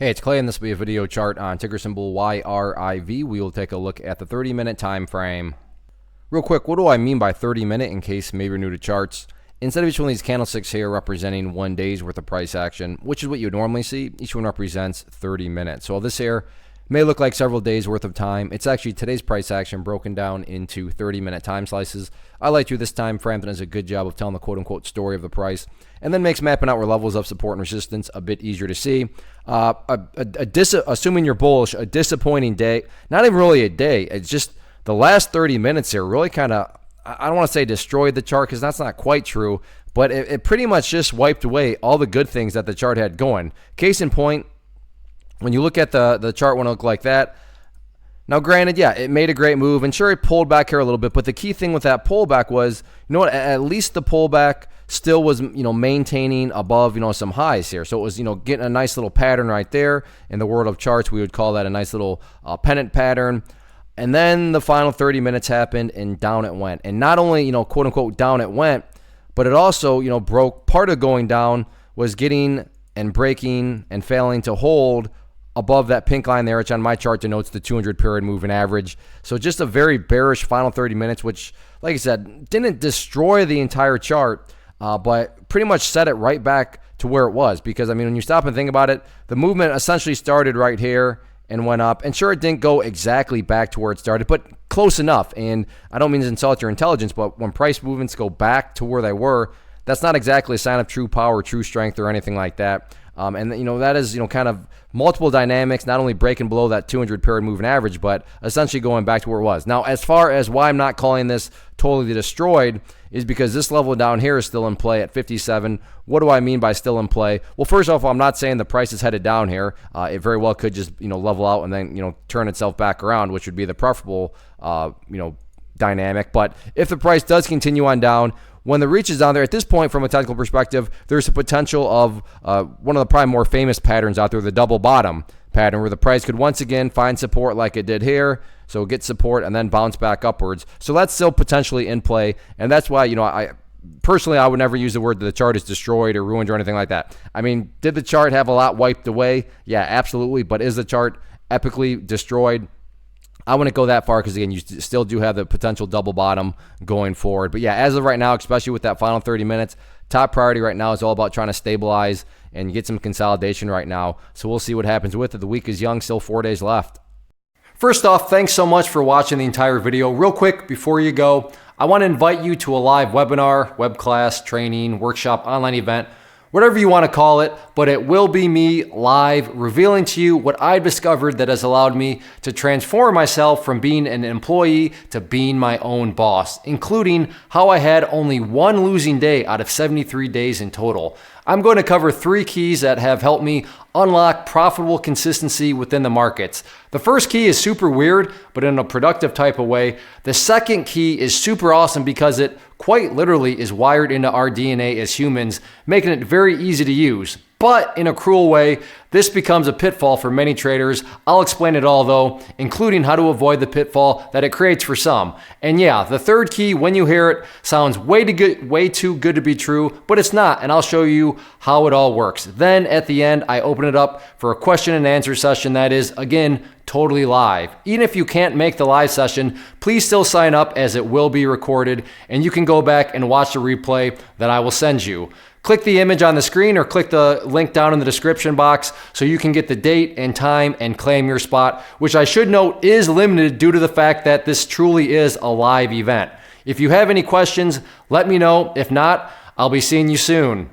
Hey, it's Clay, and this will be a video chart on ticker symbol YRIV. We will take a look at the 30-minute time frame. Real quick, what do I mean by 30-minute in case maybe you're new to charts? Instead of each one of these candlesticks here representing 1 day's worth of price action, which is what you would normally see, each one represents 30 minutes. So this here may look like several days worth of time. It's actually today's price action broken down into 30-minute time slices. I like to this time frame that does a good job of telling the quote-unquote story of the price, and then makes mapping out where levels of support and resistance a bit easier to see. Assuming you're bullish, a disappointing day, not even really a day, it's just the last 30 minutes here really kind of, I don't want to say destroyed the chart because that's not quite true, but it pretty much just wiped away all the good things that the chart had going. Case in point, when you look at the chart when it looked like that, now granted, yeah, it made a great move, and sure, it pulled back here a little bit, but the key thing with that pullback was, you know what, at least the pullback still was, maintaining above, some highs here. So it was, getting a nice little pattern right there. In the world of charts, we would call that a nice little pennant pattern. And then the final 30 minutes happened, and down it went. And not only, quote unquote, down it went, but it also, broke. Part of going down was getting and breaking and failing to hold above that pink line there, which on my chart denotes the 200 period moving average. So just a very bearish final 30 minutes, which, like I said, didn't destroy the entire chart, but pretty much set it right back to where it was. Because, when you stop and think about it, the movement essentially started right here and went up. And sure, it didn't go exactly back to where it started, but close enough. And I don't mean to insult your intelligence, but when price movements go back to where they were, that's not exactly a sign of true power, true strength, or anything like that. And that is, kind of multiple dynamics, not only breaking below that 200 period moving average, but essentially going back to where it was. Now, as far as why I'm not calling this totally destroyed is because this level down here is still in play at 57. What do I mean by still in play? Well, first off, I'm not saying the price is headed down here. It very well could just, level out and then, turn itself back around, which would be the preferable, dynamic. But if the price does continue on down, when the reach is down there, at this point, from a technical perspective, there's a potential of one of the probably more famous patterns out there, the double bottom pattern, where the price could once again find support like it did here. So get support and then bounce back upwards. So that's still potentially in play. And that's why, I personally, I would never use the word that the chart is destroyed or ruined or anything like that. Did the chart have a lot wiped away? Yeah, absolutely. But is the chart epically destroyed? I wouldn't go that far because, again, you still do have the potential double bottom going forward. But, yeah, as of right now, especially with that final 30 minutes, top priority right now is all about trying to stabilize and get some consolidation right now. So we'll see what happens with it. The week is young, still 4 days left. First off, thanks so much for watching the entire video. Real quick, before you go, I want to invite you to a live webinar, web class, training, workshop, online event, whatever you want to call it, but it will be me live revealing to you what I've discovered that has allowed me to transform myself from being an employee to being my own boss, including how I had only one losing day out of 73 days in total. I'm going to cover 3 keys that have helped me unlock profitable consistency within the markets. The first key is super weird, but in a productive type of way. The second key is super awesome because it quite literally is wired into our DNA as humans, making it very easy to use. But in a cruel way, this becomes a pitfall for many traders. I'll explain it all though, including how to avoid the pitfall that it creates for some. And yeah, the third key, when you hear it, sounds way too good to be true, but it's not, and I'll show you how it all works. Then at the end, I open it up for a question and answer session that is, again, totally live. Even if you can't make the live session, please still sign up as it will be recorded, and you can go back and watch the replay that I will send you. Click the image on the screen or click the link down in the description box so you can get the date and time and claim your spot, which I should note is limited due to the fact that this truly is a live event. If you have any questions, let me know. If not, I'll be seeing you soon.